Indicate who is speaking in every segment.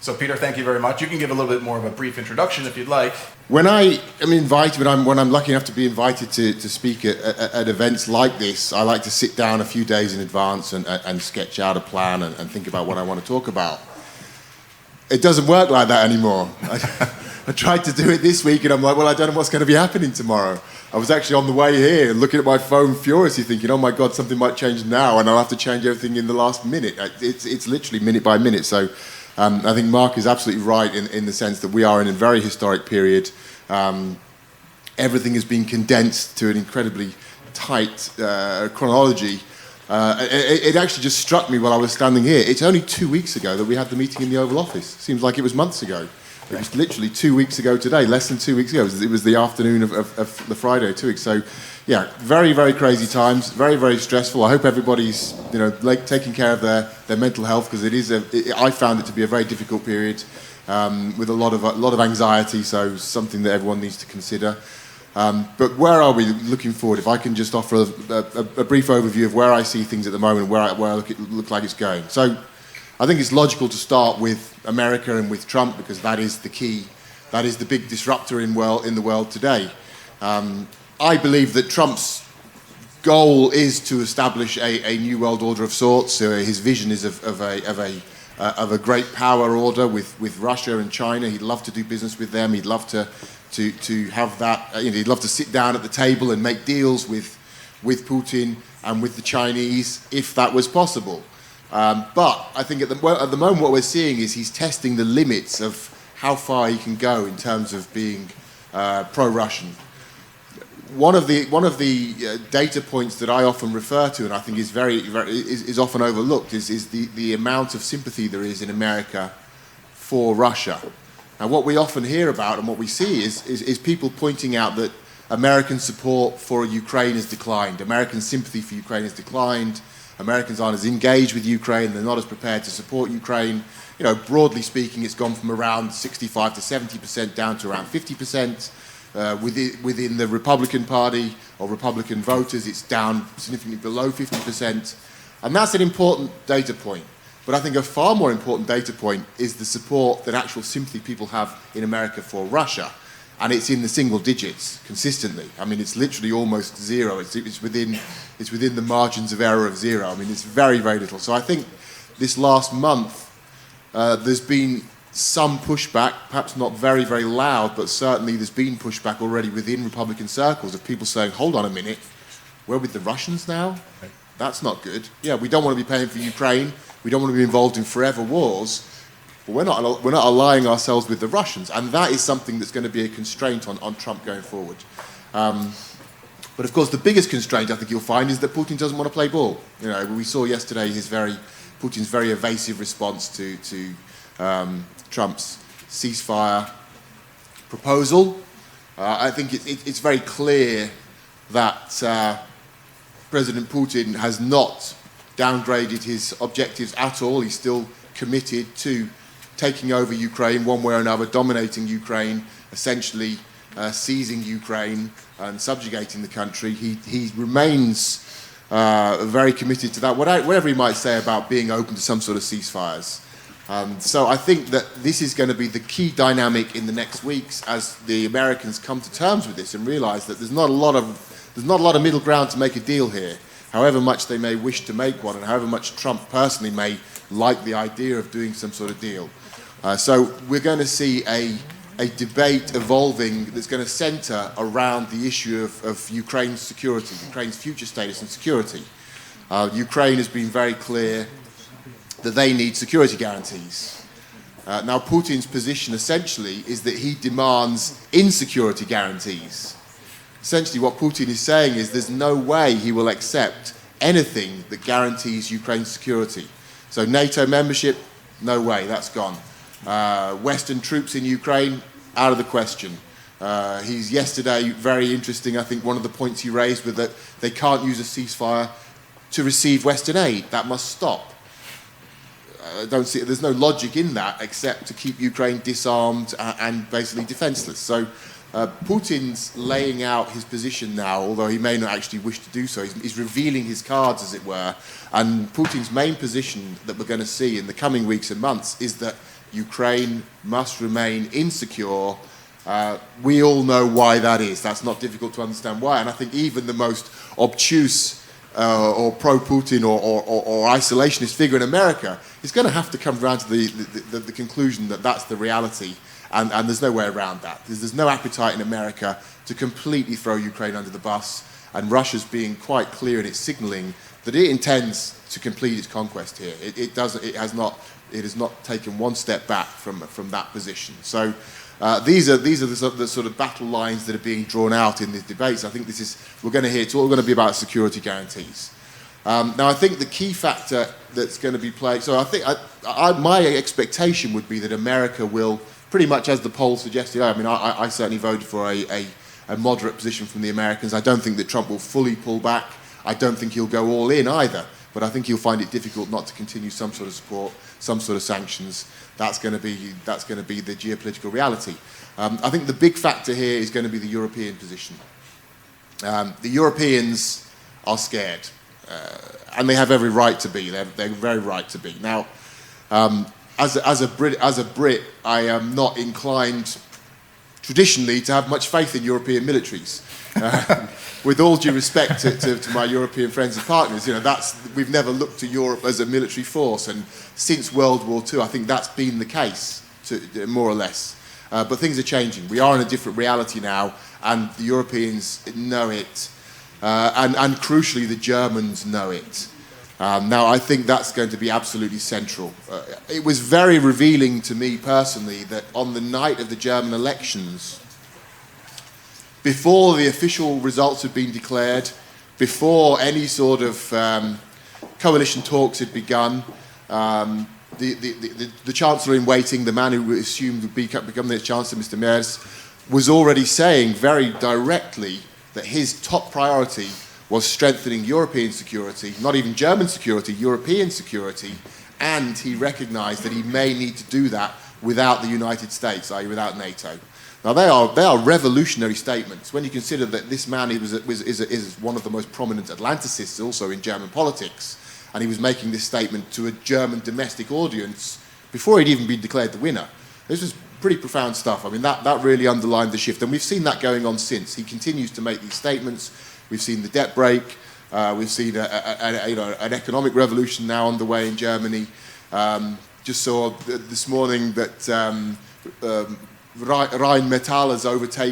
Speaker 1: So Peter, thank you very much. You can give a little bit more of a brief introduction if you'd like.
Speaker 2: When I am invited, when I'm lucky enough to be invited to speak at events like this, I like to sit down a few days in advance and sketch out a plan and think about what I want to talk about. It doesn't work like that anymore. I tried to do it this week and I'm like, well, I don't know what's going to be happening tomorrow. I was actually on the way here looking at my phone furiously thinking, oh my God, something might change now and I'll have to change everything in the last minute. It's literally minute by minute. So I think Mark is absolutely right in the sense that we are in a very historic period. Everything has been condensed to an incredibly tight chronology. It actually just struck me while I was standing here. It's only 2 weeks ago that we had the meeting in the Oval Office. Seems like it was months ago. It was literally 2 weeks ago today, less than 2 weeks ago. It was the afternoon of the Friday, 2 weeks. So, yeah, very, very crazy times, very, very stressful. I hope everybody's, taking care of their mental health because I found it to be a very difficult period with a lot of anxiety. So, something that everyone needs to consider. But where are we looking forward? If I can just offer a brief overview of where I see things at the moment, where I look like it's going. So, I think it's logical to start with America and with Trump because that is the key, that is the big disruptor in the world today. I believe that Trump's goal is to establish a new world order of sorts. His vision is of a great power order with Russia and China. He'd love to do business with them. He'd love to have that. He'd love to sit down at the table and make deals with Putin and with the Chinese if that was possible. But I think at the moment what we're seeing is he's testing the limits of how far he can go in terms of being pro-Russian. One of the data points that I often refer to, and I think is often overlooked, is the amount of sympathy there is in America for Russia. Now, what we often hear about and what we see is people pointing out that American support for Ukraine has declined. American sympathy for Ukraine has declined. Americans aren't as engaged with Ukraine. They're not as prepared to support Ukraine. Broadly speaking, it's gone from around 65 to 70% down to around 50%. Within the Republican Party or Republican voters, it's down significantly below 50%. And that's an important data point. But I think a far more important data point is the support that actual sympathy people have in America for Russia. And it's in the single digits consistently. I mean, it's literally almost zero. It's within the margins of error of zero. I mean, it's very, very little. So I think this last month, there's been some pushback, perhaps not very, very loud, but certainly there's been pushback already within Republican circles of people saying, hold on a minute, we're with the Russians now? That's not good. Yeah, we don't want to be paying for Ukraine. We don't want to be involved in forever wars. But we're not allying ourselves with the Russians, and that is something that's going to be a constraint on Trump going forward. But of course, the biggest constraint I think you'll find is that Putin doesn't want to play ball. We saw yesterday Putin's very evasive response to Trump's ceasefire proposal. I think it's very clear that President Putin has not downgraded his objectives at all. He's still committed to taking over Ukraine one way or another, dominating Ukraine, essentially seizing Ukraine and subjugating the country. He remains very committed to that, whatever he might say about being open to some sort of ceasefires. So I think that this is going to be the key dynamic in the next weeks as the Americans come to terms with this and realise that there's not a lot of middle ground to make a deal here, however much they may wish to make one and however much Trump personally may like the idea of doing some sort of deal. So we're going to see a debate evolving that's going to centre around the issue of Ukraine's security, Ukraine's future status and security. Ukraine has been very clear that they need security guarantees. Now Putin's position essentially is that he demands insecurity guarantees. Essentially what Putin is saying is there's no way he will accept anything that guarantees Ukraine's security. So NATO membership, no way, that's gone. Western troops in Ukraine, out of the question. He's yesterday, very interesting, I think one of the points he raised was that they can't use a ceasefire to receive Western aid. That must stop. There's no logic in that except to keep Ukraine disarmed and basically defenseless. So Putin's laying out his position now, although he may not actually wish to do so. He's revealing his cards, as it were. And Putin's main position that we're going to see in the coming weeks and months is that Ukraine must remain insecure. We all know why that is. That's not difficult to understand why. And I think even the most obtuse or pro-Putin or isolationist figure in America is going to have to come around to the conclusion that that's the reality. And there's no way around that. There's no appetite in America to completely throw Ukraine under the bus. And Russia's being quite clear in its signalling that it intends to complete its conquest here. It has not taken one step back from that position. So these are the sort of battle lines that are being drawn out in these debates. I think we're going to hear, it's all going to be about security guarantees. Now, I think the key factor that's going to be played, so I think my expectation would be that America will, pretty much as the poll suggested, I mean, I certainly voted for a moderate position from the Americans. I don't think that Trump will fully pull back. I don't think he'll go all in either, but I think he'll find it difficult not to continue some sort of support, some sort of sanctions. That's going to be the geopolitical reality. I think the big factor here is going to be the European position. The Europeans are scared, and they have every right to be. They're very right to be. Now, as a Brit, I am not inclined traditionally to have much faith in European militaries. With all due respect to my European friends and partners, we've never looked to Europe as a military force, and since World War II, I think that's been the case, more or less. But things are changing. We are in a different reality now, and the Europeans know it, and crucially, the Germans know it. Now, I think that's going to be absolutely central. It was very revealing to me personally that on the night of the German elections, before the official results had been declared, before any sort of coalition talks had begun, the Chancellor in waiting, the man who assumed would become the Chancellor, Mr. Merz, was already saying very directly that his top priority was strengthening European security, not even German security, European security, and he recognised that he may need to do that without the United States, i.e. without NATO. Now, they are revolutionary statements when you consider that this man is one of the most prominent Atlanticists also in German politics, and he was making this statement to a German domestic audience before he'd even been declared the winner. This was pretty profound stuff. I mean, that really underlined the shift, and we've seen that going on since. He continues to make these statements. We've seen the debt break. We've seen an economic revolution now underway in Germany. Just saw this morning that Rheinmetall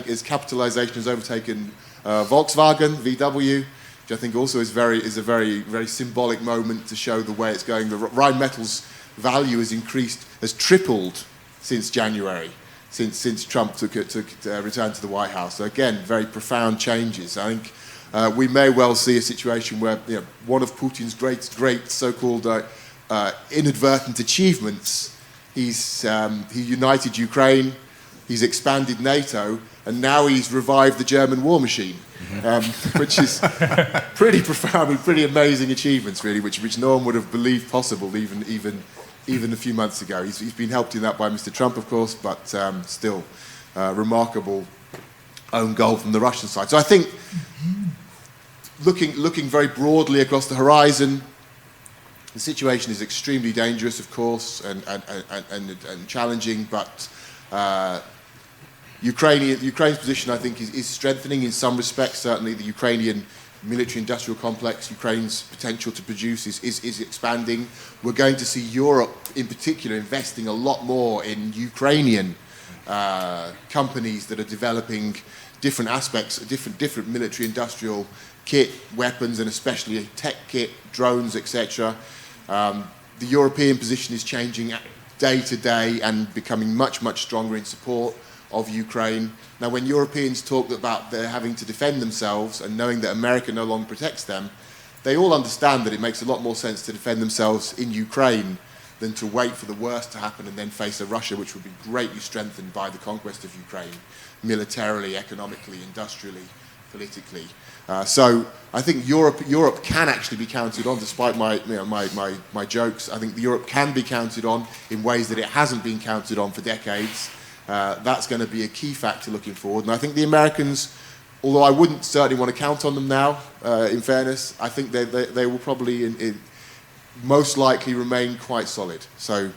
Speaker 2: his capitalization has overtaken Volkswagen, VW, which I think also is a very, very symbolic moment to show the way it's going. The Rheinmetall's value has tripled since January, since Trump took returned to the White House. So again, very profound changes. I think we may well see a situation where one of Putin's great so-called inadvertent achievements, he united Ukraine, he's expanded NATO, and now he's revived the German war machine, which is pretty profound and pretty amazing achievements, really, which no one would have believed possible even a few months ago. He's been helped in that by Mr. Trump, of course, but still remarkable own goal from the Russian side. So I think looking very broadly across the horizon, the situation is extremely dangerous, of course, and challenging, but Ukraine's position, I think, is strengthening in some respects. Certainly the Ukrainian military-industrial complex, Ukraine's potential to produce is expanding. We're going to see Europe, in particular, investing a lot more in Ukrainian companies that are developing different aspects, different military-industrial kit, weapons, and especially tech kit, drones, etc. The European position is changing day to day and becoming much, much stronger in support of Ukraine. Now, when Europeans talk about their having to defend themselves and knowing that America no longer protects them, they all understand that it makes a lot more sense to defend themselves in Ukraine than to wait for the worst to happen and then face a Russia which would be greatly strengthened by the conquest of Ukraine, militarily, economically, industrially, politically. So I think Europe can actually be counted on, despite my jokes. I think Europe can be counted on in ways that it hasn't been counted on for decades. That's going to be a key factor looking forward. And I think the Americans, although I wouldn't certainly want to count on them now, in fairness, I think they will probably most likely remain quite solid. So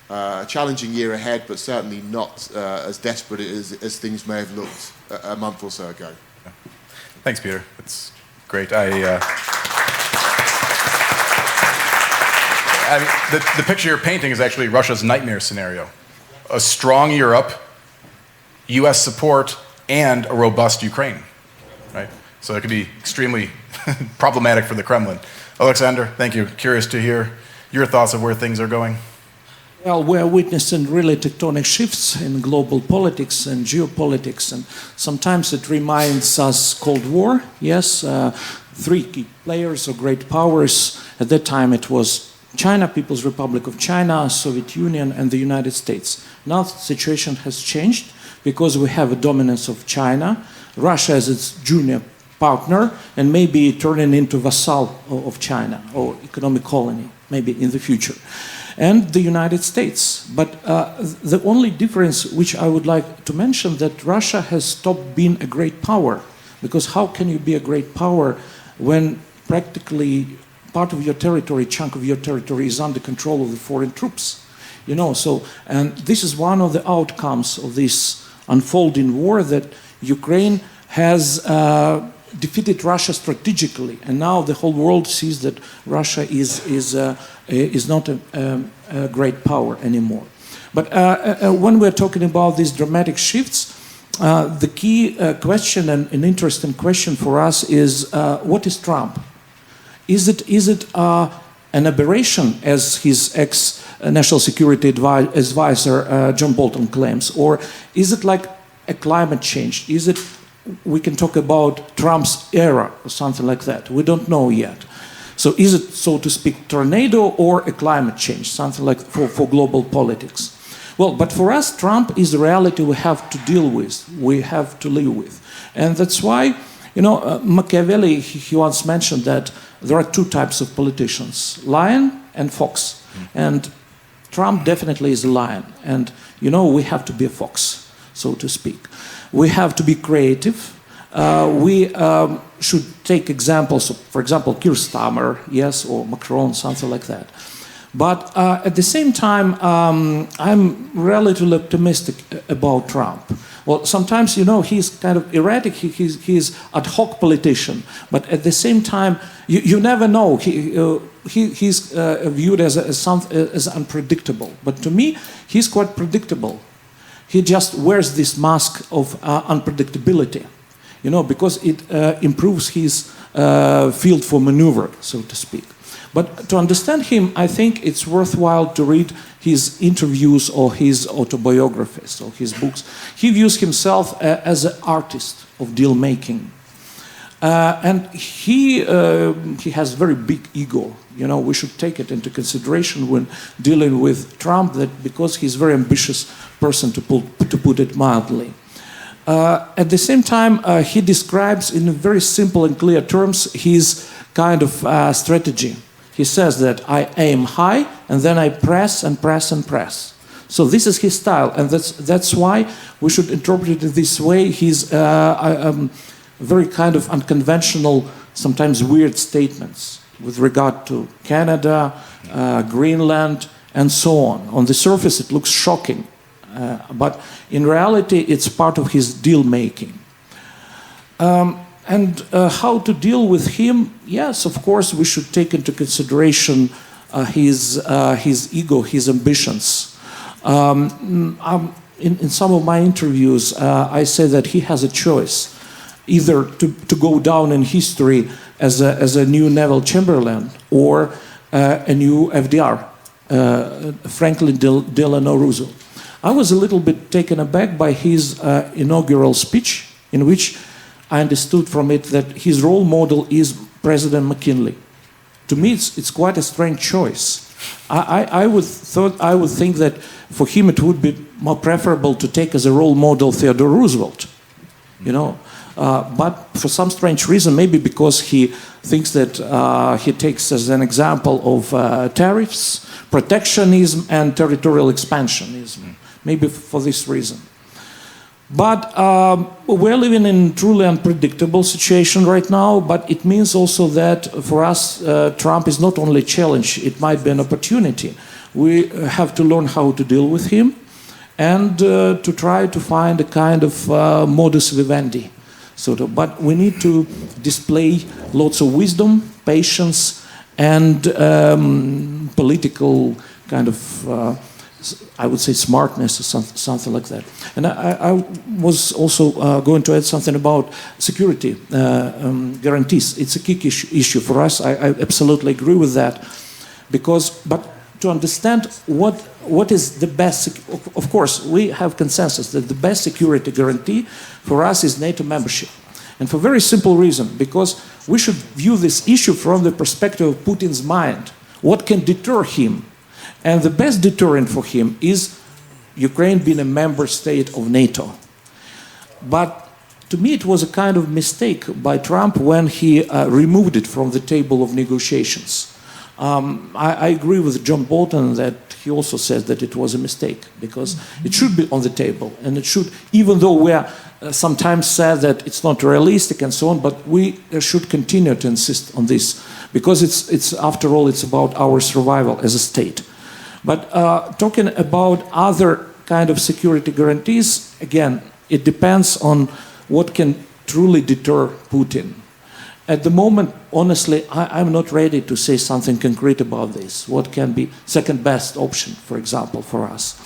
Speaker 2: A challenging year ahead, but certainly not as desperate as things may have looked a month or so ago.
Speaker 1: Thanks, Peter. That's great. I mean, the picture you're painting is actually Russia's nightmare scenario. A strong Europe, U.S. support, and a robust Ukraine, right? So it could be extremely problematic for the Kremlin. Oleksandr, thank you. Curious to hear your thoughts of where things are going.
Speaker 3: Well, we're witnessing really tectonic shifts in global politics and geopolitics, and sometimes it reminds us Cold War. Yes, three key players or great powers. At that time it was China, People's Republic of China, Soviet Union, and the United States. Now the situation has changed because we have a dominance of China, Russia as its junior partner, and maybe turning into vassal of China or economic colony, maybe in the future. And the United States. But the only difference which I would like to mention that Russia has stopped being a great power. Because how can you be a great power when practically part of your territory, chunk of your territory is under control of the foreign troops? You know, so, and this is one of the outcomes of this unfolding war, that Ukraine has defeated Russia strategically, and now the whole world sees that Russia is not a great power anymore. But when we're talking about these dramatic shifts, the key question and an interesting question for us is what is Trump? Is it an aberration, as his ex-national security advisor John Bolton claims, or is it like a climate change? Is it, we can talk about Trump's era or something like that? We don't know yet. So is it, so to speak, tornado or a climate change, something like for global politics? Well, but for us, Trump is the reality we have to deal with, we have to live with. And that's why, you know, Machiavelli, he once mentioned that there are two types of politicians, lion and fox. And Trump definitely is a lion. And, you know, we have to be a fox, so to speak. We have to be creative. We should take examples of, for example, Keir Starmer, yes, or Macron, something like that. But at the same time, I'm relatively optimistic about Trump. Well, sometimes, you know, he's kind of erratic, he's ad hoc politician, but at the same time, you never know. He's viewed as unpredictable. But to me, he's quite predictable. He just wears this mask of unpredictability, you know, because it improves his field for maneuver, so to speak. But to understand him, I think it's worthwhile to read his interviews or his autobiographies or his books. He views himself as an artist of deal making. And he has very big ego. You know, we should take it into consideration when dealing with Trump, that because he's a very ambitious person, to put it mildly. At the same time, he describes in very simple and clear terms his kind of strategy. He says that I aim high and then I press and press and press. So this is his style, and that's why we should interpret it this way. He's very kind of unconventional, sometimes weird statements with regard to Canada, Greenland, and so on. On the surface, it looks shocking, but in reality, it's part of his deal making. And how to deal with him? Yes, of course, we should take into consideration his ego, his ambitions. In some of my interviews, I say that he has a choice, either to go down in history as a new Neville Chamberlain or a new FDR, Franklin Delano Roosevelt. I was a little bit taken aback by his inaugural speech, in which I understood from it that his role model is President McKinley. To me, it's quite a strange choice. I would think that for him it would be more preferable to take as a role model Theodore Roosevelt, you know. But for some strange reason, maybe because he thinks that he takes as an example of tariffs, protectionism, and territorial expansionism. Maybe for this reason. But we're living in a truly unpredictable situation right now, but it means also that for us, Trump is not only a challenge, it might be an opportunity. We have to learn how to deal with him and to try to find a kind of modus vivendi. But we need to display lots of wisdom, patience, and political kind of, I would say, smartness or something like that. And I was also going to add something about security guarantees. It's a key issue for us. I absolutely agree with that. But to understand what is the best, of course, we have consensus that the best security guarantee for us is NATO membership. And for a very simple reason, because we should view this issue from the perspective of Putin's mind. What can deter him? And the best deterrent for him is Ukraine being a member state of NATO. But to me, it was a kind of mistake by Trump when he removed it from the table of negotiations. I agree with John Bolton that he also says that it was a mistake, because it should be on the table, and it should, even though we are sometimes said that it's not realistic and so on, but we should continue to insist on this, because it's after all, it's about our survival as a state. But talking about other kind of security guarantees, again, it depends on what can truly deter Putin. At the moment, honestly, I'm not ready to say something concrete about this. What can be second best option, for example, for us?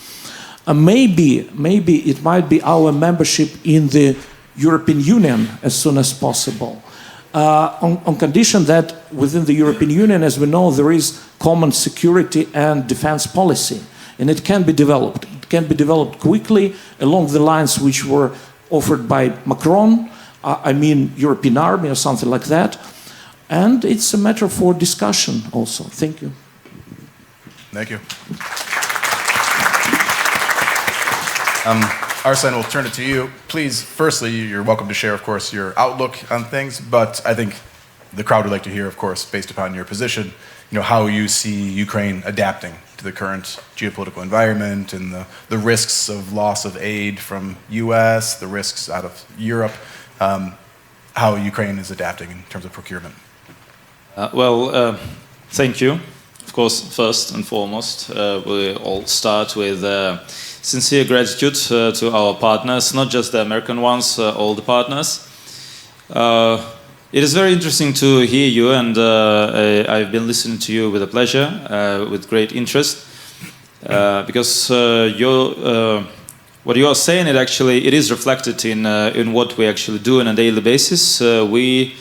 Speaker 3: Maybe it might be our membership in the European Union as soon as possible, on condition that within the European Union, as we know, there is common security and defense policy, and it can be developed. It can be developed quickly along the lines which were offered by Macron. I mean, European army or something like that. And it's a matter for discussion also. Thank you.
Speaker 1: Thank you. Arsen, we'll turn it to you. Please, firstly, you're welcome to share, of course, your outlook on things, but I think the crowd would like to hear, of course, based upon your position, how you see Ukraine adapting to the current geopolitical environment and the risks of loss of aid from US, the risks out of Europe. How Ukraine is adapting in terms of procurement.
Speaker 4: Thank you. Of course, first and foremost, we all start with sincere gratitude to our partners, not just the American ones, all the partners. It is very interesting to hear you, and I've been listening to you with a pleasure, with great interest, because what you are saying, it is reflected in what we actually do on a daily basis. We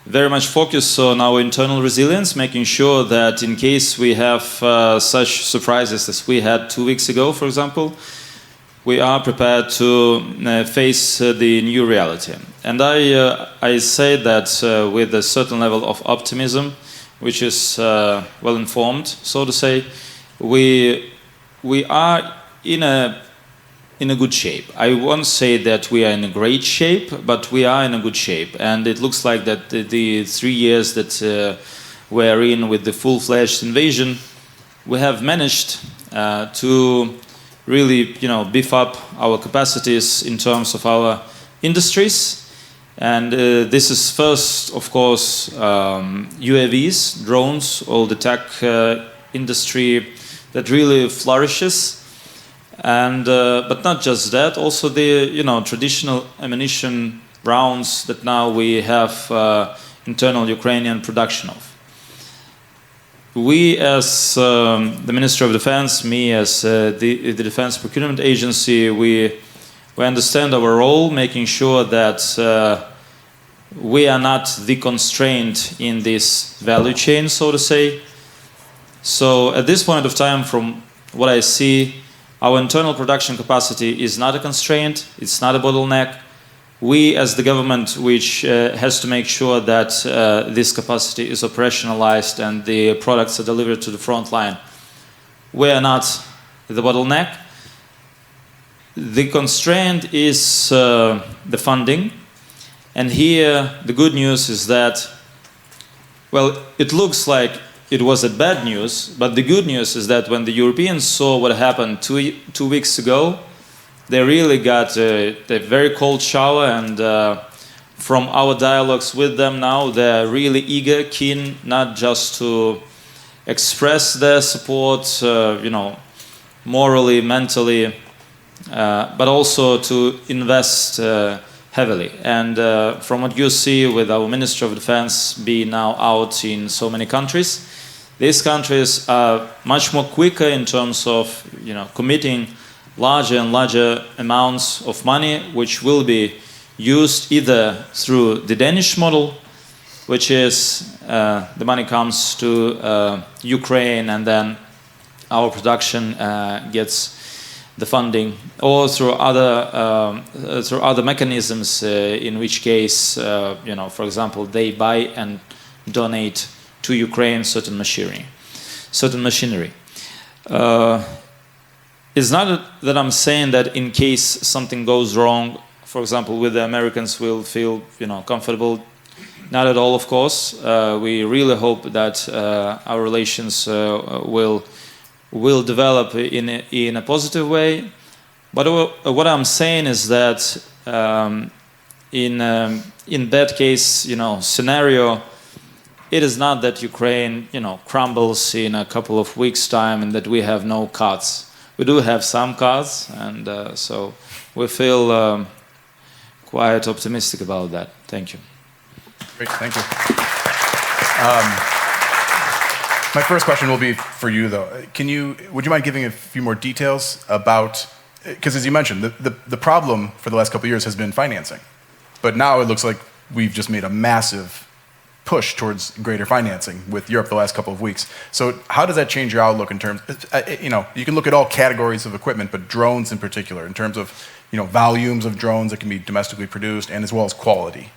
Speaker 4: very much focus on our internal resilience, making sure that in case we have such surprises as we had 2 weeks ago, for example, we are prepared to face the new reality. And I say that with a certain level of optimism, which is well informed, so to say. We are in a good shape. I won't say that we are in a great shape, but we are in a good shape. And it looks like that the 3 years that we're in with the full-fledged invasion, we have managed to really, beef up our capacities in terms of our industries. And this is first, of course, UAVs, drones, all the tech industry that really flourishes. And but not just that, also the traditional ammunition rounds that now we have internal Ukrainian production of. We, as the Ministry of Defense, me as the Defense Procurement Agency, we understand our role, making sure that we are not the constraint in this value chain, so to say. So at this point of time, from what I see, our internal production capacity is not a constraint, it's not a bottleneck. We, as the government, which has to make sure that this capacity is operationalized and the products are delivered to the front line, we are not the bottleneck. The constraint is the funding. And here, the good news is that, well, it looks like it was a bad news, but the good news is that when the Europeans saw what happened two weeks ago, they really got a very cold shower, and from our dialogues with them now, they're really eager, keen, not just to express their support, morally, mentally, but also to invest heavily. And from what you see with our Minister of Defense being now out in so many countries, these countries are much more quicker in terms of committing larger and larger amounts of money, which will be used either through the Danish model, which is the money comes to Ukraine and then our production gets the funding, or through other mechanisms, in which case, for example, they buy and donate to Ukraine certain machinery. It's not that I'm saying that in case something goes wrong, for example, with the Americans, will feel comfortable. Not at all, of course. We really hope that our relations will develop in a positive way. But what I'm saying is that in that case, scenario, it is not that Ukraine, crumbles in a couple of weeks' time and that we have no cards. We do have some cards, and so we feel quite optimistic about that. Thank you.
Speaker 1: Great, thank you. My first question will be for you, though. Would you mind giving a few more details about, because as you mentioned, the problem for the last couple of years has been financing. But now it looks like we've just made a massive push towards greater financing with Europe the last couple of weeks. So how does that change your outlook in terms, you can look at all categories of equipment, but drones in particular, in terms of, volumes of drones that can be domestically produced and as well as quality?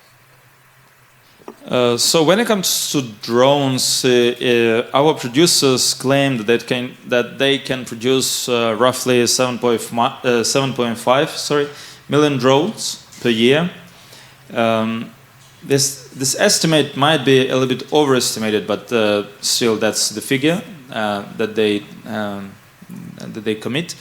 Speaker 4: So when it comes to drones, our producers claim that they can produce roughly 7.5 million drones per year. This estimate might be a little bit overestimated, but still that's the figure that they commit.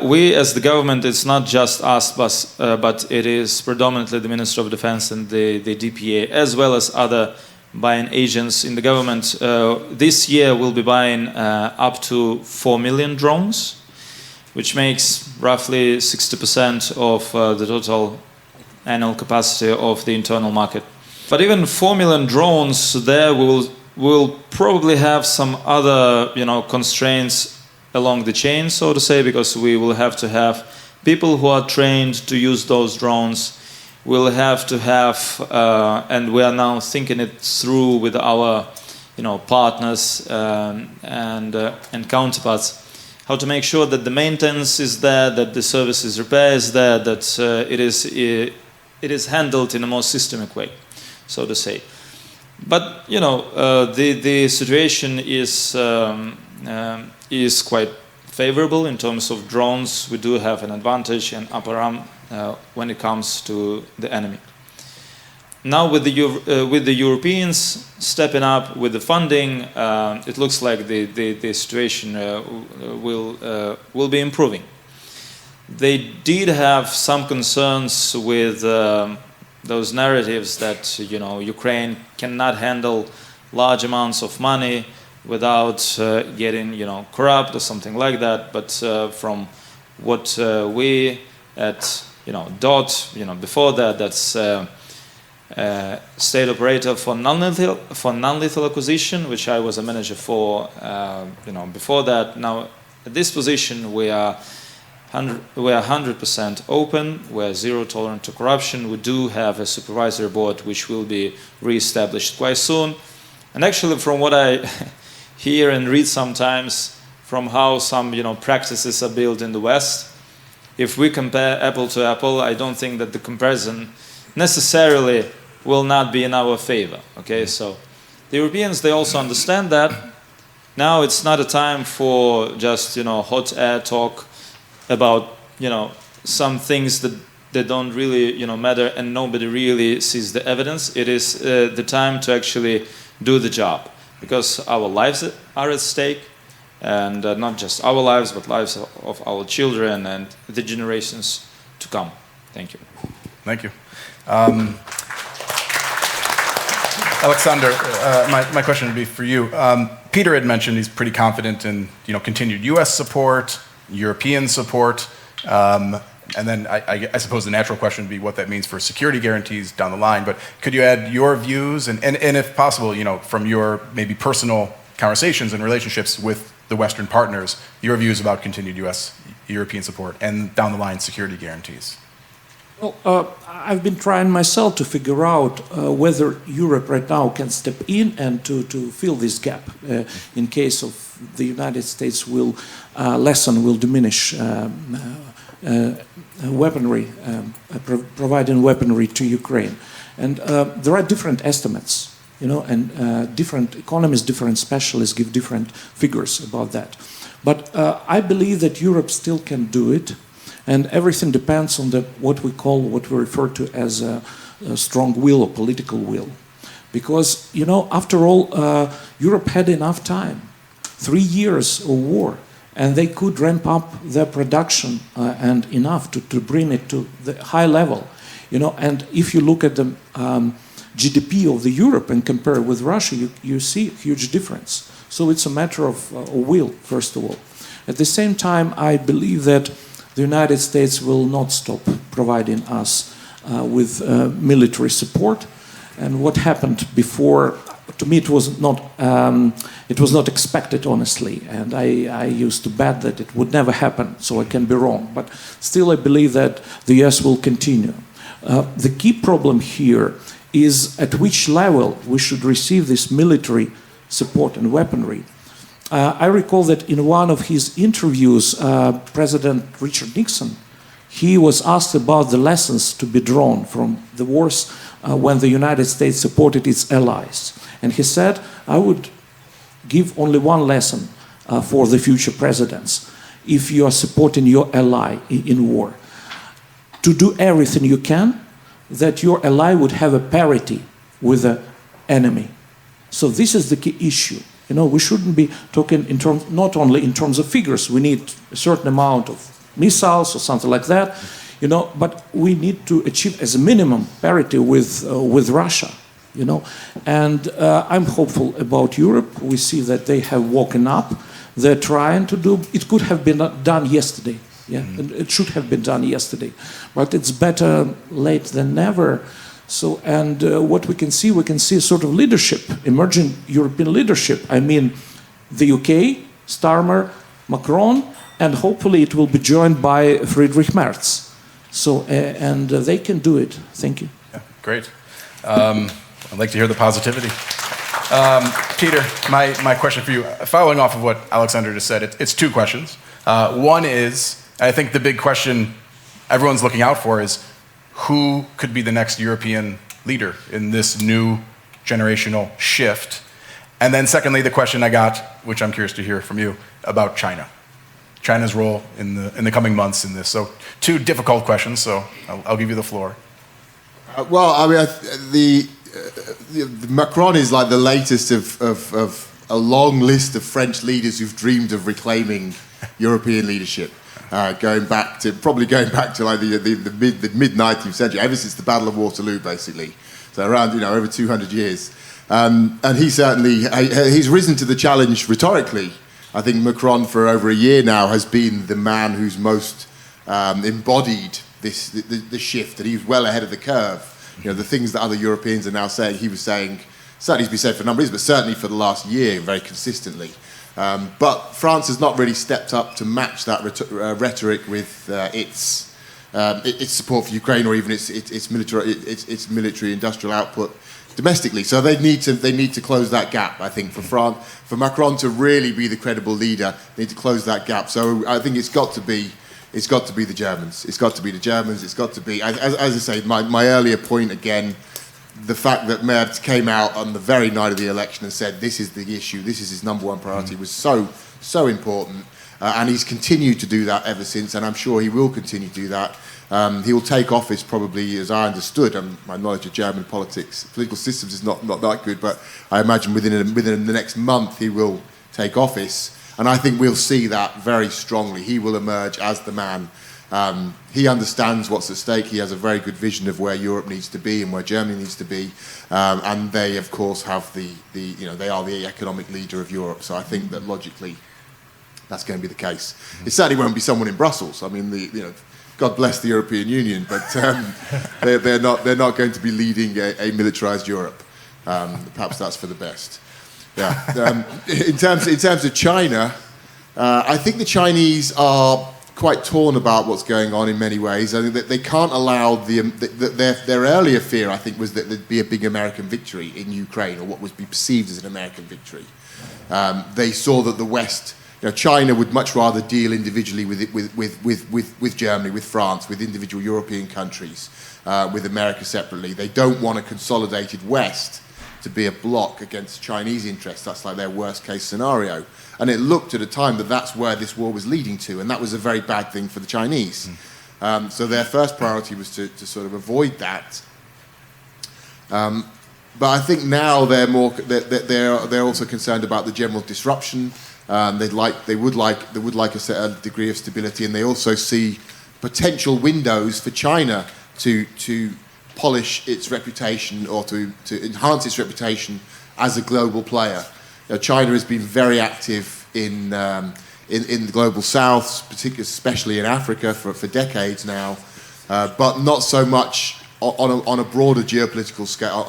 Speaker 4: We, as the government, it's not just us, but it is predominantly the Minister of Defense and the DPA, as well as other buying agents in the government. This year we'll be buying up to 4 million drones, which makes roughly 60% of the total annual capacity of the internal market. But even 4 million drones, there will probably have some other constraints along the chain, so to say, because we will have to have people who are trained to use those drones. We'll have to have, and we are now thinking it through with our partners and counterparts, how to make sure that the maintenance is there, that the services repair is there, that it is handled in a more systemic way, so to say. But the situation is quite favorable in terms of drones. We do have an advantage and upper arm when it comes to the enemy. Now with the Europeans stepping up with the funding, it looks like the situation will be improving. They did have some concerns with those narratives that Ukraine cannot handle large amounts of money without getting corrupt or something like that. But from what we at DOT before that's state operator for non-lethal acquisition, which I was a manager for before that. Now at this position we are 100% open. We're zero tolerant to corruption. We do have a supervisory board which will be re-established quite soon. And actually, from what I hear and read sometimes, from how some practices are built in the West, if we compare apple to apple, I don't think that the comparison necessarily will not be in our favor. Okay, so the Europeans, they also understand that. Now it's not a time for just hot air talk about some things that don't really matter and nobody really sees the evidence. It is the time to actually do the job, because our lives are at stake, and not just our lives but lives of our children and the generations to come. Thank you.
Speaker 1: Thank you. Oleksandr, my question would be for you. Peter had mentioned he's pretty confident in continued U.S. support, European support, and then I suppose the natural question would be what that means for security guarantees down the line. But could you add your views and if possible, from your maybe personal conversations and relationships with the Western partners, your views about continued U.S. European support and down the line security guarantees?
Speaker 3: Well, I've been trying myself to figure out whether Europe right now can step in and to fill this gap in case of the United States will diminish weaponry, providing weaponry to Ukraine. And there are different estimates, and different economists, different specialists give different figures about that. But I believe that Europe still can do it. And everything depends on what we refer to as a strong will or political will. Because, after all, Europe had enough time, 3 years of war, and they could ramp up their production and enough to bring it to the high level. And if you look at the GDP of the Europe and compare it with Russia, you see a huge difference. So it's a matter of will, first of all. At the same time, I believe that the United States will not stop providing us with military support. And what happened before, to me, it was not expected, honestly. And I used to bet that it would never happen, so I can be wrong. But still, I believe that the US will continue. The key problem here is at which level we should receive this military support and weaponry. I recall that in one of his interviews, President Richard Nixon, he was asked about the lessons to be drawn from the wars when the United States supported its allies. And he said, I would give only one lesson for the future presidents. If you are supporting your ally in war, to do everything you can that your ally would have a parity with the enemy. So this is the key issue. We shouldn't be talking not only in terms of figures. We need a certain amount of missiles or something like that, but we need to achieve as a minimum parity with Russia, And I'm hopeful about Europe. We see that they have woken up. They're trying to do. It could have been done yesterday. And it should have been done yesterday, but it's better late than never. So, and what we can see a sort of leadership, emerging European leadership. I mean, the UK, Starmer, Macron, and hopefully it will be joined by Friedrich Merz. So, and they can do it. Thank you.
Speaker 1: Yeah, great. I'd like to hear the positivity. Peter, my question for you, following off of what Oleksandr just said, it's two questions. One is, I think the big question everyone's looking out for is, who could be the next European leader in this new generational shift? And then secondly, the question I got, which I'm curious to hear from you, about China. China's role in the coming months in this. So two difficult questions, so I'll give you the floor.
Speaker 2: Well, I mean, the Macron is like the latest of a long list of French leaders who've dreamed of reclaiming European leadership. Going back to like the mid 19th century, ever since the Battle of Waterloo, basically. So around over 200 years, and he certainly he's risen to the challenge rhetorically. I think Macron for over a year now has been the man who's most embodied the shift, and he's well ahead of the curve. The things that other Europeans are now saying, he was saying. Certainly, he's been said for a number of years, but certainly for the last year, very consistently. But France has not really stepped up to match that rhetoric with its support for Ukraine or even its military industrial output domestically. So they need to close that gap. I think for Macron to really be the credible leader, they need to close that gap. So I think it's got to be the Germans. It's got to be the Germans. It's got to be, as I say, my earlier point again. The fact that Merz came out on the very night of the election and said this is the issue, this is his number one priority, was so important. And he's continued to do that ever since, and I'm sure he will continue to do that. He will take office probably, as I understood, my knowledge of German political systems is not that good, but I imagine within the next month he will take office. And I think we'll see that very strongly. He will emerge as the man He understands what's at stake. He has a very good vision of where Europe needs to be and where Germany needs to be. And they, of course, have they are the economic leader of Europe. So I think that logically, that's going to be the case. It certainly won't be someone in Brussels. I mean, God bless the European Union, but they're not going to be leading a militarized Europe. Perhaps that's for the best. Yeah. In terms of China, I think the Chinese are quite torn about what's going on in many ways. I think that they can't allow their earlier fear, I think, was that there'd be a big American victory in Ukraine, or what was be perceived as an American victory. They saw that the West, China would much rather deal individually with Germany, with France, with individual European countries, with America separately. They don't want a consolidated West to be a bloc against Chinese interests. That's like their worst case scenario. And it looked at a time that that's where this war was leading to, and that was a very bad thing for the Chinese. So their first priority was to sort of avoid that. But I think now they're also concerned about the general disruption. They would like a degree of stability, and they also see potential windows for China to polish its reputation, or to enhance its reputation as a global player. China has been very active in the global south, particularly, especially in Africa, for decades now, but not so much on a broader geopolitical scale.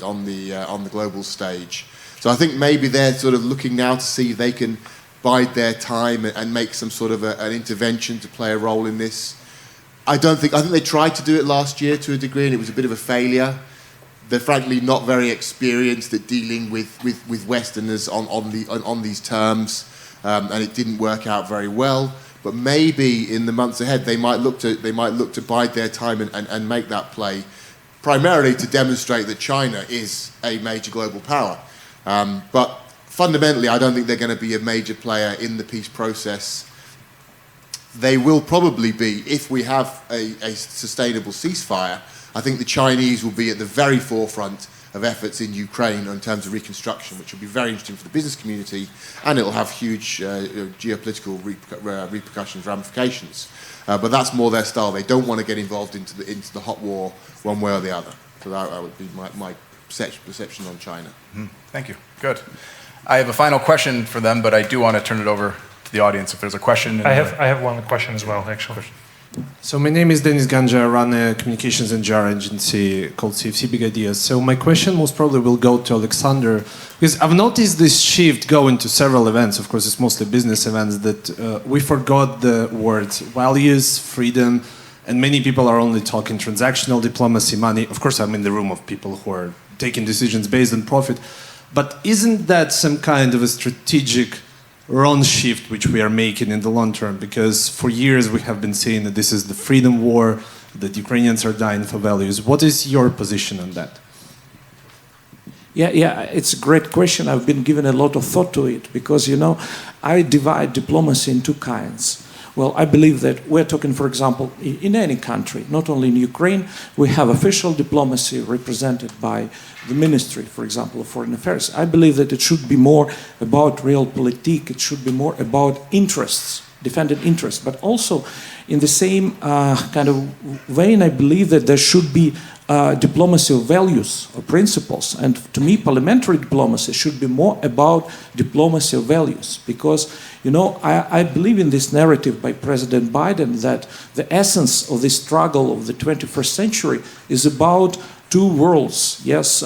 Speaker 2: On the global stage. So I think maybe they're sort of looking now to see if they can bide their time and make some sort of an intervention to play a role in this. I think they tried to do it last year to a degree, and it was a bit of a failure. They're frankly not very experienced at dealing with Westerners on these terms, and it didn't work out very well. But maybe in the months ahead, they might look to bide their time and make that play, primarily to demonstrate that China is a major global power. But fundamentally, I don't think they're going to be a major player in the peace process. They will probably be, if we have a sustainable ceasefire, I think the Chinese will be at the very forefront of efforts in Ukraine in terms of reconstruction, which will be very interesting for the business community, and it will have huge geopolitical repercussions, ramifications. But that's more their style. They don't want to get involved into the hot war one way or the other. So that would be my perception on China.
Speaker 1: Thank you. Good. I have a final question for them, but I do want to turn it over to the audience if there's a question.
Speaker 5: I have one question as well, actually.
Speaker 6: So my name is Denis Ganja. I run a communications and JR agency called CFC Big Ideas. So my question most probably will go to Oleksandr, because I've noticed this shift going to several events. Of course, it's mostly business events that we forgot the words values, freedom, and many people are only talking transactional diplomacy, money. Of course, I'm in the room of people who are taking decisions based on profit. But isn't that some kind of a strategic wrong shift which we are making in the long term? Because for years we have been saying that this is the freedom war, that Ukrainians are dying for values. What is your position on that?
Speaker 3: Yeah, it's a great question. I've been given a lot of thought to it because, I divide diplomacy in two kinds. Well, I believe that we're talking, for example, in any country, not only in Ukraine, we have official diplomacy represented by the Ministry, for example, of Foreign Affairs. I believe that it should be more about realpolitik, it should be more about interests, defended interests, but also in the same kind of vein, I believe that there should be diplomacy of values or principles. And to me, parliamentary diplomacy should be more about diplomacy of values. Because, I believe in this narrative by President Biden that the essence of the struggle of the 21st century is about two worlds. Yes,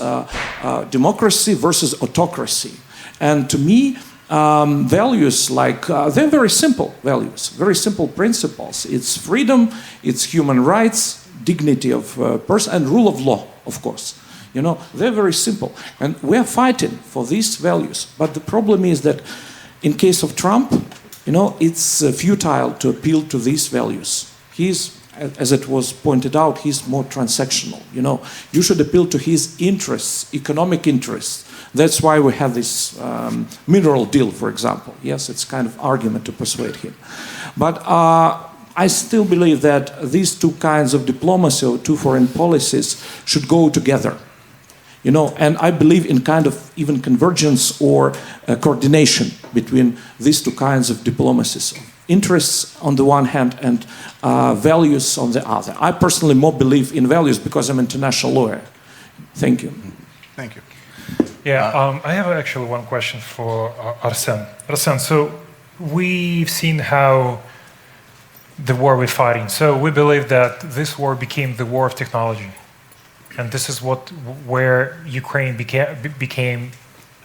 Speaker 3: democracy versus autocracy. And to me, values like, they're very simple values, very simple principles. It's freedom, it's human rights, dignity of person, and rule of law, of course. They're very simple. And we're fighting for these values. But the problem is that in case of Trump, it's futile to appeal to these values. He's, as it was pointed out, he's more transactional. You should appeal to his interests, economic interests. That's why we have this mineral deal, for example. Yes, it's kind of argument to persuade him. But I still believe that these two kinds of diplomacy or two foreign policies should go together. And I believe in kind of even convergence or coordination between these two kinds of diplomacies, interests on the one hand and values on the other. I personally more believe in values because I'm an international lawyer. Thank you.
Speaker 1: Thank you.
Speaker 5: Yeah, I have actually one question for Arsen. Arsen, so we've seen how the war we're fighting. So we believe that this war became the war of technology. And this is where Ukraine became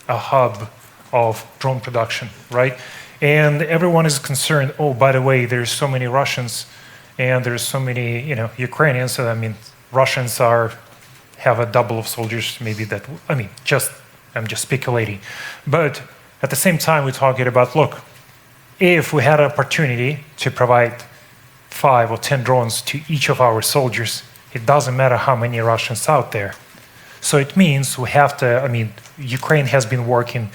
Speaker 5: a hub of drone production, right? And everyone is concerned, oh, by the way, there's so many Russians and there's so many, Ukrainians. So, I mean, Russians have a double of soldiers, maybe that, I'm just speculating. But at the same time, we're talking about, look, if we had an opportunity to provide 5 or 10 drones to each of our soldiers, it doesn't matter how many Russians out there. So it means we have to, Ukraine has been working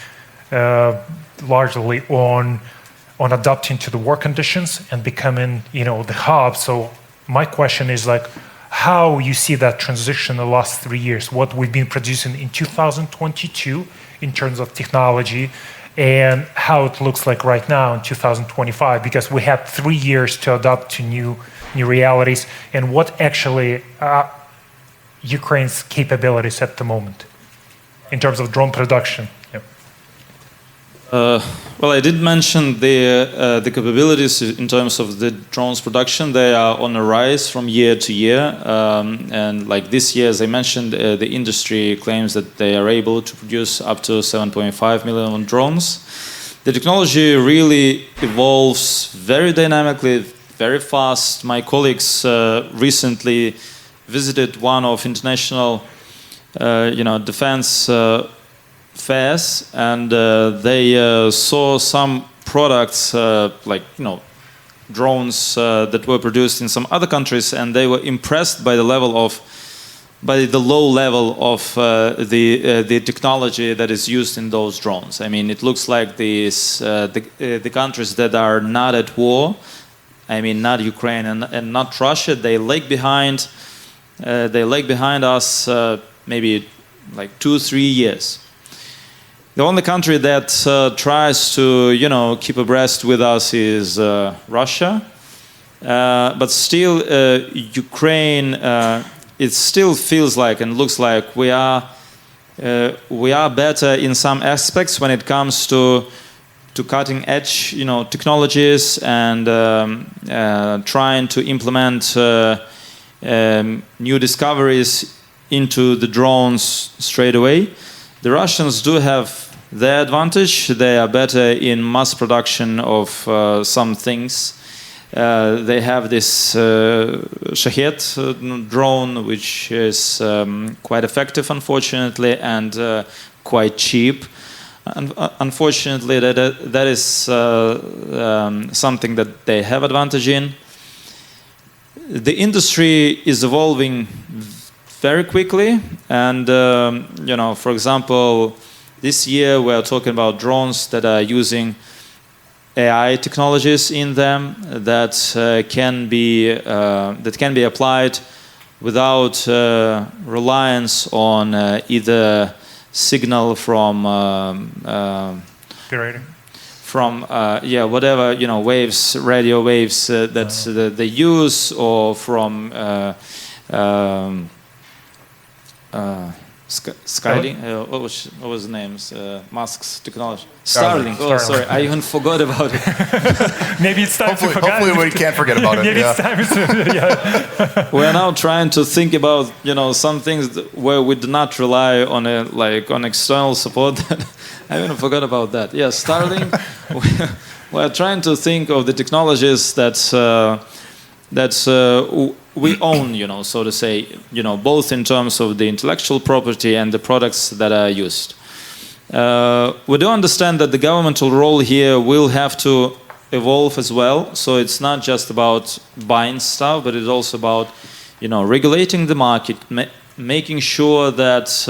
Speaker 5: largely on adapting to the war conditions and becoming, the hub. So my question is how you see that transition in the last 3 years, what we've been producing in 2022 in terms of technology, and how it looks like right now in 2025, because we had 3 years to adapt to new realities, and what actually Ukraine's capabilities at the moment in terms of drone production.
Speaker 4: Well, I did mention the capabilities in terms of the drones production. They are on a rise from year to year, and like this year, as I mentioned, the industry claims that they are able to produce up to 7.5 million drones. The technology really evolves very dynamically, very fast. My colleagues recently visited one of international, defense fairs, and they saw some products drones that were produced in some other countries, and they were impressed by the low level of the technology that is used in those drones. I mean, it looks like the countries that are not at war, not Ukraine and not Russia, they lag behind. They lag behind us maybe like 2-3 years. The only country that tries to, keep abreast with us is Russia. But still, Ukraine, it still feels like and looks like we are better in some aspects when it comes to cutting edge, technologies and trying to implement new discoveries into the drones straight away. The Russians do have their advantage. They are better in mass production of some things. They have this Shahed drone, which is quite effective, unfortunately, and quite cheap. Unfortunately, that is something that they have advantage in. The industry is evolving very quickly, and for example, this year we are talking about drones that are using AI technologies in them that can be applied without reliance on either signal from whatever waves, radio waves that they use, or from Skylink, what was the name? Musk's technology. Starlink. Oh, sorry, I even forgot about it.
Speaker 5: Maybe it's time to forget.
Speaker 1: Hopefully we can't forget about it.
Speaker 5: Maybe it's time to,
Speaker 4: We are now trying to think about some things where we do not rely on on external support. I even forgot about that. Yeah, Starlink. We are trying to think of the technologies that we own, so to say, both in terms of the intellectual property and the products that are used. We do understand that the governmental role here will have to evolve as well. So it's not just about buying stuff, but it's also about, regulating the market, making sure that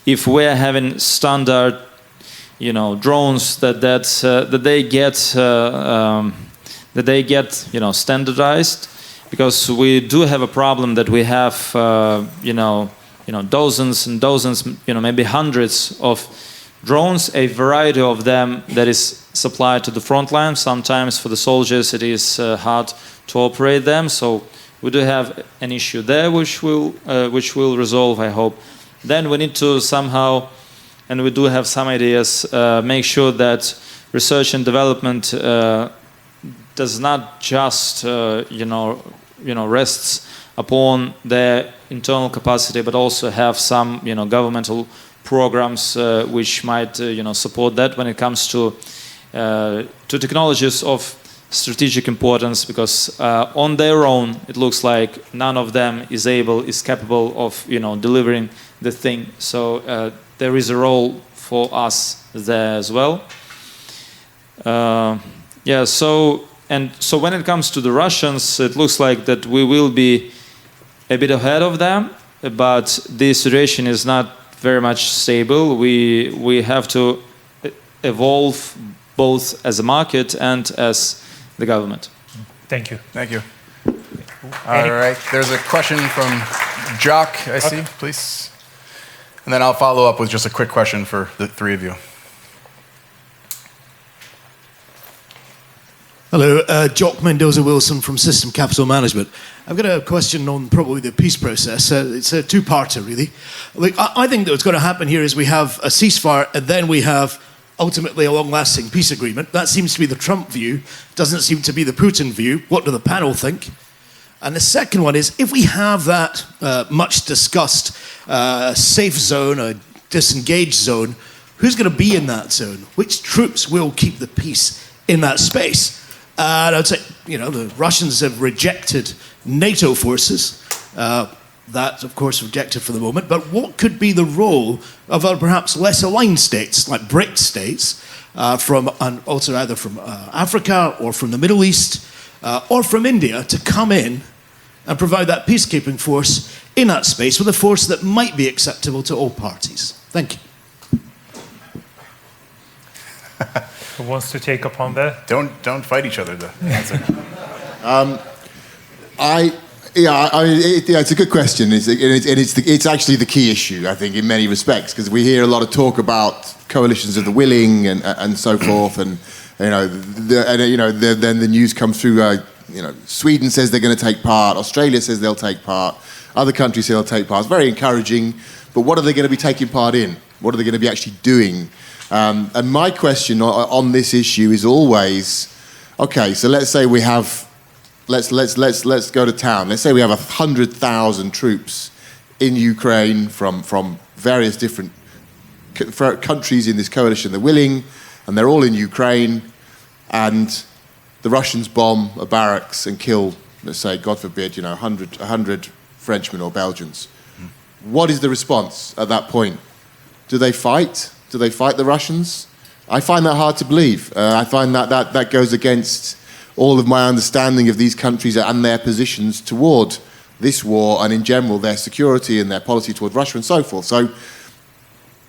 Speaker 4: if we're having standard, drones, that they get standardized. Because we do have a problem that we have, dozens and dozens, maybe hundreds of drones, a variety of them that is supplied to the front line. Sometimes for the soldiers it is hard to operate them, so we do have an issue there which will resolve, I hope. Then we need to somehow, and we do have some ideas, make sure that research and development does not just rests upon their internal capacity, but also have some governmental programs which might support that when it comes to technologies of strategic importance, because on their own it looks like none of them is capable of delivering the thing. So there is a role for us there as well. So when it comes to the Russians, it looks like that we will be a bit ahead of them, but the situation is not very much stable. We have to evolve both as a market and as the government.
Speaker 5: Thank you.
Speaker 1: Thank you. All right, there's a question from Jock, I see, please. And then I'll follow up with just a quick question for the three of you.
Speaker 7: Hello, Jock Mendoza-Wilson from System Capital Management. I've got a question on probably the peace process. It's a two-parter, really. Look, I think that what's going to happen here is we have a ceasefire and then we have ultimately a long-lasting peace agreement. That seems to be the Trump view. Doesn't seem to be the Putin view. What do the panel think? And the second one is, if we have that much-discussed safe zone, a disengaged zone, who's going to be in that zone? Which troops will keep the peace in that space? And I'd say, the Russians have rejected NATO forces. That, of course, rejected for the moment. But what could be the role of perhaps less aligned states, like BRIC states, also either from Africa or from the Middle East or from India, to come in and provide that peacekeeping force in that space with a force that might be acceptable to all parties? Thank you.
Speaker 5: Who wants to take up on that?
Speaker 1: Don't fight each other, the answer.
Speaker 2: It's a good question. It's actually the key issue, I think, in many respects, because we hear a lot of talk about coalitions of the willing and so forth, and then the news comes through. Sweden says they're going to take part. Australia says they'll take part. Other countries say they'll take part. It's very encouraging, but what are they going to be taking part in? What are they going to be actually doing? And my question on this issue is always, okay, so let's say we have. Let's go to town. Let's say we have 100,000 troops in Ukraine from various different countries in this coalition. They're willing, and they're all in Ukraine, and the Russians bomb a barracks and kill, let's say, God forbid, 100 Frenchmen or Belgians. What is the response at that point? Do they fight? Do they fight the Russians? I find that hard to believe. I find that goes against all of my understanding of these countries and their positions toward this war, and in general their security and their policy toward Russia and so forth. So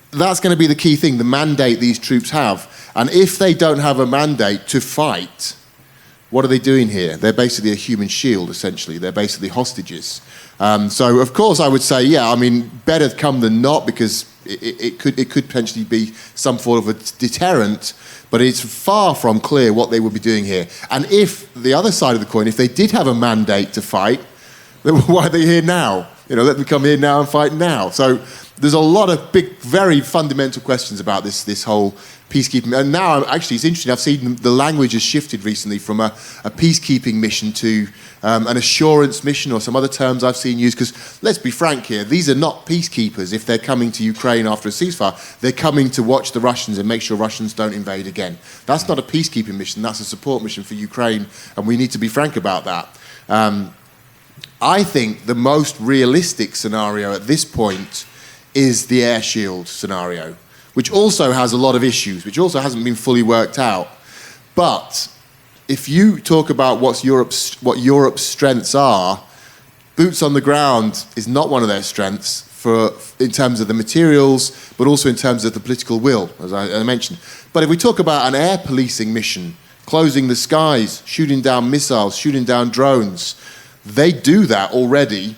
Speaker 2: that's going to be the key thing, the mandate these troops have. And if they don't have a mandate to fight, what are they doing here? They're basically a human shield, essentially. They're basically hostages. So of course I would say, better come than not, because it could potentially be some form of a deterrent, but it's far from clear what they would be doing here. And if the other side of the coin, if they did have a mandate to fight, then why are they here now? Let them come here now and fight now. So there's a lot of big, very fundamental questions about this whole peacekeeping. And now, actually, it's interesting. I've seen the language has shifted recently from a peacekeeping mission to an assurance mission, or some other terms I've seen used. Because let's be frank here, these are not peacekeepers. If they're coming to Ukraine after a ceasefire, they're coming to watch the Russians and make sure Russians don't invade again. That's not a peacekeeping mission. That's a support mission for Ukraine, and we need to be frank about that. I think the most realistic scenario at this point is the air shield scenario, which also has a lot of issues, which also hasn't been fully worked out. But if you talk about what Europe's strengths are, boots on the ground is not one of their strengths in terms of the materials, but also in terms of the political will, as I mentioned. But if we talk about an air policing mission, closing the skies, shooting down missiles, shooting down drones, they do that already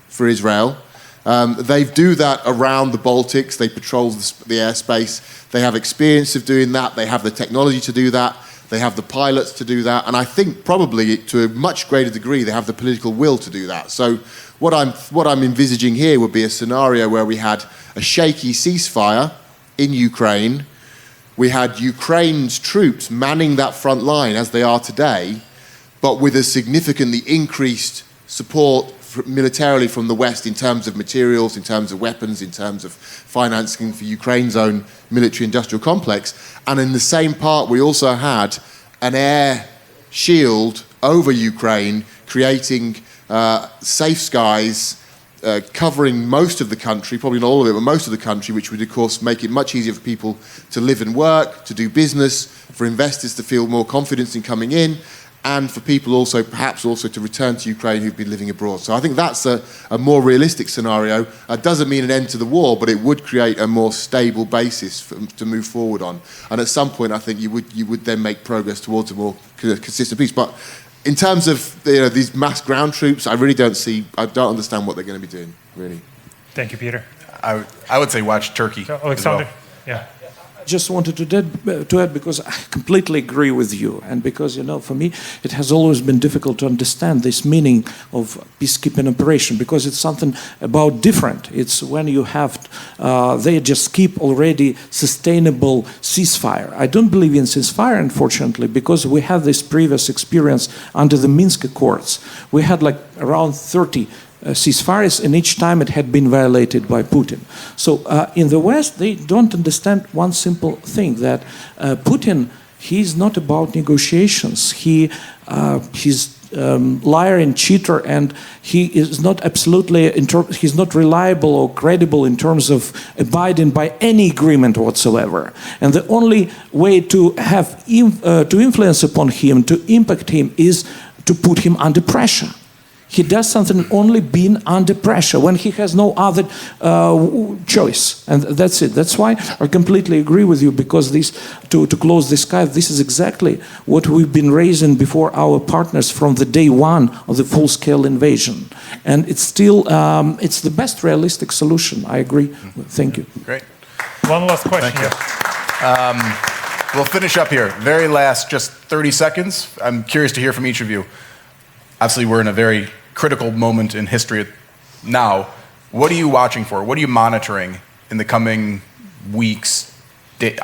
Speaker 2: for Israel. They do that around the Baltics. They patrol the airspace. They have experience of doing that. They have the technology to do that. They have the pilots to do that. And I think probably to a much greater degree, they have the political will to do that. So what I'm envisaging here would be a scenario where we had a shaky ceasefire in Ukraine. We had Ukraine's troops manning that front line as they are today, but with a significantly increased support militarily from the West in terms of materials, in terms of weapons, in terms of financing for Ukraine's own military-industrial complex. And in the same part, we also had an air shield over Ukraine, creating safe skies, covering most of the country, probably not all of it, but most of the country, which would, of course, make it much easier for people to live and work, to do business, for investors to feel more confidence in coming in, and for people also, perhaps also to return to Ukraine who've been living abroad. So I think that's a more realistic scenario. It doesn't mean an end to the war, but it would create a more stable basis to move forward on. And at some point, I think you would then make progress towards a more consistent peace. But in terms of these mass ground troops, I don't understand what they're going to be doing, really.
Speaker 5: Thank you, Peter.
Speaker 1: I would say watch Turkey.
Speaker 5: So, Oleksandr, yeah.
Speaker 3: Just wanted to add because I completely agree with you, and because for me it has always been difficult to understand this meaning of peacekeeping operation, because it's something about different. It's when you have they just keep already sustainable ceasefire. I don't believe in ceasefire, unfortunately, because we had this previous experience under the Minsk Accords. We had like around 30 ceasefires, and each time it had been violated by Putin. So in the West, they don't understand one simple thing, that Putin, he's not about negotiations. He's liar and cheater, and he is not he's not reliable or credible in terms of abiding by any agreement whatsoever. And the only way to have to influence upon him, to impact him, is to put him under pressure. He does something only being under pressure, when he has no other choice. And that's it. That's why I completely agree with you, because to close the sky, this is exactly what we've been raising before our partners from the day one of the full-scale invasion. And it's still, it's the best realistic solution. I agree. Thank you.
Speaker 1: Great.
Speaker 5: One last question.
Speaker 1: We'll finish up here. Very last, just 30 seconds. I'm curious to hear from each of you. Obviously, we're in a very critical moment in history now. What are you watching for? What are you monitoring in the coming weeks,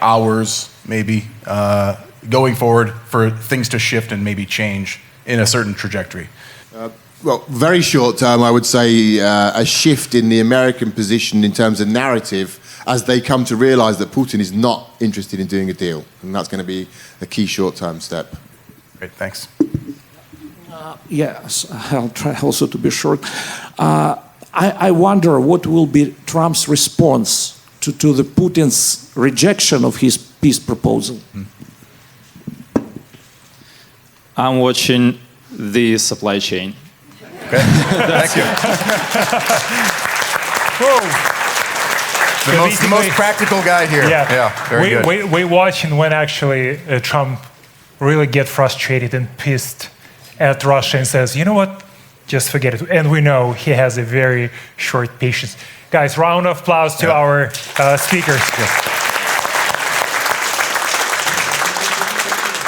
Speaker 1: hours, maybe, going forward for things to shift and maybe change in a certain trajectory?
Speaker 2: Well, very short term, I would say a shift in the American position in terms of narrative, as they come to realize that Putin is not interested in doing a deal. And that's going to be a key short-term step.
Speaker 1: Great, thanks.
Speaker 3: Yes, I'll try also to be short. I wonder what will be Trump's response to the Putin's rejection of his peace proposal.
Speaker 4: I'm watching the supply chain.
Speaker 1: Okay, thank you. The most practical guy here.
Speaker 5: Yeah,
Speaker 1: very good.
Speaker 5: We're watching when actually Trump really get frustrated and pissed at Russia and says, you know what, just forget it. And we know he has a very short patience. Guys, round of applause to our speakers. Yes.